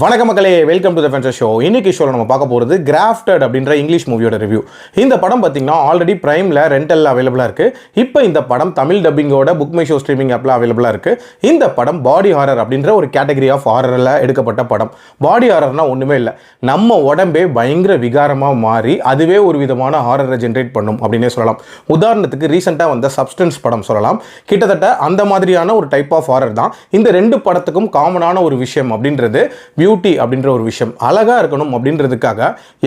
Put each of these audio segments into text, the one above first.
வணக்கம் மக்களே, welcome to the ஃபென்சர் show. இன்னைக்கு ஷோல நம்ம பார்க்க போகிறது கிராஃப்டட் அப்படின்ற இங்கிலீஷ் மூவியோட ரிவ்யூ. இந்த படம் பார்த்தீங்கன்னா ஆல்ரெடி பிரைமில் ரெண்டல் அவைலபிளாக இருக்குது. இப்போ இந்த படம் தமிழ் டப்பிங்கோட புக் மை ஷோ ஸ்ட்ரீமிங் ஆப்பில் அவைலபிளாக இருக்குது. இந்த படம் பாடி ஹாரர் அப்படின்ற ஒரு கேட்டகரி ஆஃப் ஹாரரில் எடுக்கப்பட்ட படம். பாடி ஹாரர்னால் ஒன்றுமே இல்லை, நம்ம உடம்பே பயங்கர விகாரமாக மாறி அதுவே ஒரு விதமான ஹாரரை ஜென்ரேட் பண்ணும் அப்படின்னே சொல்லலாம். உதாரணத்துக்கு ரீசெண்டாக வந்த சப்ஸ்டன்ஸ் படம் சொல்லலாம். கிட்டத்தட்ட அந்த மாதிரியான ஒரு டைப் ஆஃப் ஹாரர் தான். இந்த ரெண்டு படத்துக்கும் காமனான ஒரு விஷயம் அப்படின்றது பியூட்டி அப்படின்ற ஒரு விஷயம். அழகா இருக்கணும் அப்படின்றதுக்காக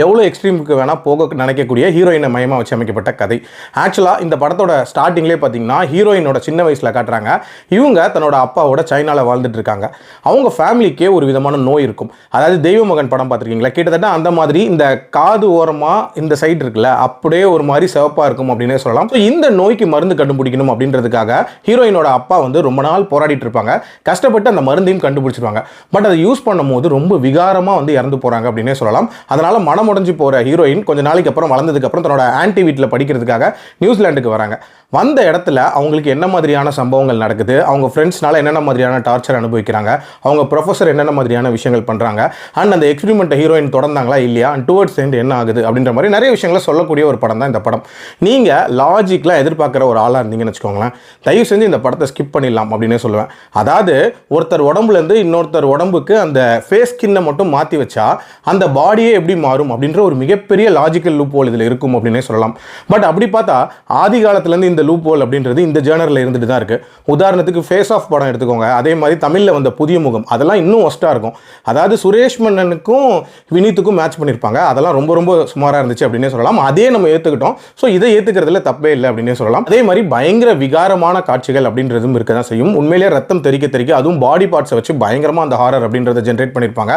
எவ்வளோ எக்ஸ்ட்ரீமுக்கு வேணா போக நினைக்கக்கூடிய ஹீரோயினை மையமாக வச்சு அமைக்கப்பட்ட கதை. ஆக்சுவலாக இந்த படத்தோட ஸ்டார்டிங்லேயே பார்த்தீங்கன்னா ஹீரோயினோட சின்ன வயசில் காட்டுறாங்க. இவங்க தன்னோட அப்பாவோட சைனாவில் வாழ்ந்துட்டு இருக்காங்க. அவங்க ஃபேமிலிக்கே ஒரு விதமான நோய் இருக்கும். அதாவது தெய்வ மகன் படம் பார்த்துருக்கீங்களா, கிட்டத்தட்ட அந்த மாதிரி இந்த காது ஓரமாக இந்த சைடு இருக்குல்ல, அப்படியே ஒரு மாதிரி சிவப்பாக இருக்கும் அப்படின்னே சொல்லலாம். ஸோ இந்த நோய்க்கு மருந்து கண்டுபிடிக்கணும் அப்படின்றதுக்காக ஹீரோயினோட அப்பா வந்து ரொம்ப நாள் போராடிட்டு இருப்பாங்க. கஷ்டப்பட்டு அந்த மருந்தையும் கண்டுபிடிச்சிருவாங்க. பட் அதை யூஸ் பண்ணும்போது ரொம்ப விகாரமா வந்து இறந்து போறாங்க அப்படின்னே சொல்லலாம். அதனால மனமுடைஞ்சு போற ஹீரோயின் கொஞ்ச நாளைக்கு அப்புறம் வளர்ந்ததுக்கு அப்புறம் தன்னோட ஆன்டி வீட்டில் படிக்கிறதுக்காக நியூசிலாந்துக்கு வராங்க. வந்த இடத்துல அவங்களுக்கு என்ன மாதிரியான சம்பவங்கள் நடக்குது, அவங்க ஃப்ரெண்ட்ஸ்னால என்னென்ன மாதிரியான டார்ச்சர் அனுபவிக்கிறாங்க, அவங்க ப்ரொஃபஸர் என்னென்ன மாதிரியான விஷயங்கள் பண்றாங்க, அண்ட் அந்த எக்ஸ்பெரிமெண்ட்டை ஹீரோயின் தொடர்ந்தாங்களா இல்லையா, அண்ட் டுவர்ட்ஸ் எண்ட் என்ன ஆகுது அப்படின்ற மாதிரி நிறைய விஷயங்களை சொல்லக்கூடிய ஒரு படம் தான் இந்த படம். நீங்க லாஜிக்லாம் எதிர்பார்க்குற ஒரு ஆளாக இருந்தீங்கன்னு வச்சுக்கோங்களேன், தயவு செஞ்சு இந்த படத்தை ஸ்கிப் பண்ணிடலாம் அப்படின்னே சொல்லுவேன். அதாவது ஒருத்தர் உடம்புலேருந்து இன்னொருத்தர் உடம்புக்கு அந்த ஃபேஸ் ஸ்கின்னை மட்டும் மாற்றி வச்சா அந்த பாடியே எப்படி மாறும் அப்படின்ற ஒரு மிகப்பெரிய லாஜிக்கல் லூப் ஹோல் இதில் இருக்கும் அப்படின்னே சொல்லலாம். பட் அப்படி பார்த்தா ஆதி காலத்துலேருந்து இந்த லூப் ஹோல் அப்படின்றது இந்த ஜேர்னரில் இருந்துட்டு தான் இருக்குது. உதாரணத்துக்கு ஃபேஸ் ஆஃப் படம் எடுத்துக்கோங்க, அதே மாதிரி தமிழில் வந்த புதிய முகம், அதெல்லாம் இன்னும் ஒஸ்ட்டாக இருக்கும். அதாவது சுரேஷ் மன்னனுக்கும் வினீத்துக்கும் மேட்ச் பண்ணியிருப்பாங்க. அதெல்லாம் ரொம்ப ரொம்ப சுமாராக இருந்துச்சு அப்படின்னே சொல்லலாம். அதே நம்ம ஏற்றுக்கிட்டோம். ஸோ இதை ஏற்றுக்கிறதுல தப்பே இல்லை அப்படின்னே சொல்லலாம். அதே மாதிரி பயங்கர விகாரமான காட்சிகள் அப்படின்றதும் இருக்க தான் செய்யும். உண்மையிலேயே ரத்தம் தெறிக்க அதுவும் பாடி பார்ட்ஸை வச்சு பயங்கரமாக அந்த ஹாரர் அப்படின்றத ஜென்ரேட் பண்ணியிருப்பாங்க.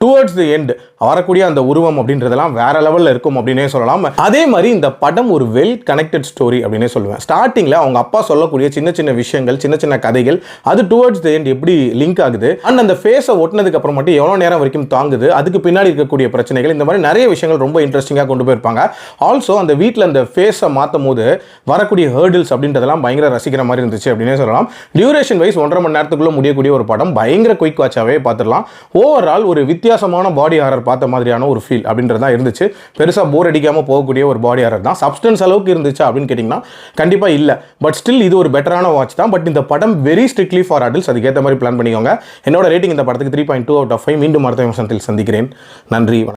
டுவர்ட்ஸ் தி எண்ட் வரக்கூடிய அந்த உருவம் அப்படின்றதெல்லாம் வேற லெவலில் இருக்கும் அப்படின்னே சொல்லலாம். அதே மாதிரி இந்த படம் ஒரு வெல் கனெக்டட் ஸ்டோரி அப்படின்னே சொல்லுவேன். ஸ்டார்டிங்கில் அவங்க அப்பா சொல்லக்கூடிய சின்ன சின்ன விஷயங்கள், சின்ன சின்ன கதைகள், அது டுவர்ட்ஸ் தி எண்ட் எப்படி லிங்க் ஆகுது, அண்ட் அந்த ஃபேஸை ஒட்டினதுக்கு அப்புறம் மட்டும் எவ்வளோ நேரம் வரைக்கும் தாங்குது, அதுக்கு பின்னாடி இருக்கக்கூடிய பிரச்சனைகள், இந்த மாதிரி நிறைய விஷயங்கள் ரொம்ப இன்ட்ரெஸ்டிங்காக கொண்டு போயிருப்பாங்க. ஆல்சோ அந்த வீட்டில் அந்த ஃபேஸை மாற்றும் போது வரக்கூடிய ஹேர்டில்ஸ் அப்படின்றதெல்லாம் பயங்கர ரசிக்கிற மாதிரி இருந்துச்சு அப்படின்னே சொல்லலாம். டியூரேஷன் வைஸ் 1.5 மணி நேரத்துக்குள்ள முடியக்கூடிய ஒரு படம், பயங்கர குயிக் வாட்சாகவே பார்த்துடலாம். ஓவரால் ஒரு வித்தியாசமான பாடி ஹாரர் பார்த்த மாதிரியான ஒரு ஃபீல் அப்படின்றது தான் இருந்துச்சு. பெருசாக போர் அடிக்காமல் போகக்கூடிய ஒரு பாடி ஹாரர் தான். சப்ஸ்டன்ஸ் அளவுக்கு இருந்துச்சு அப்படின்னு கேட்டிங்கன்னா கண்டிப்பாக இல்லை. பட் ஸ்டில் இது ஒரு பெட்டரான வாட்ச் தான். பட் இந்த படம் வெரி ஸ்ட்ரிக்ட்லி ஃபார் அடல்ட்ஸ். அதுக்கேற்ற மாதிரி பிளான் பண்ணிக்கோங்க. என்னோட ரேட்டிங் இந்த படத்துக்கு 3.2 out of 5. மீண்டும் அடுத்த விமர்சனத்தில் சந்திக்கிறேன். நன்றி.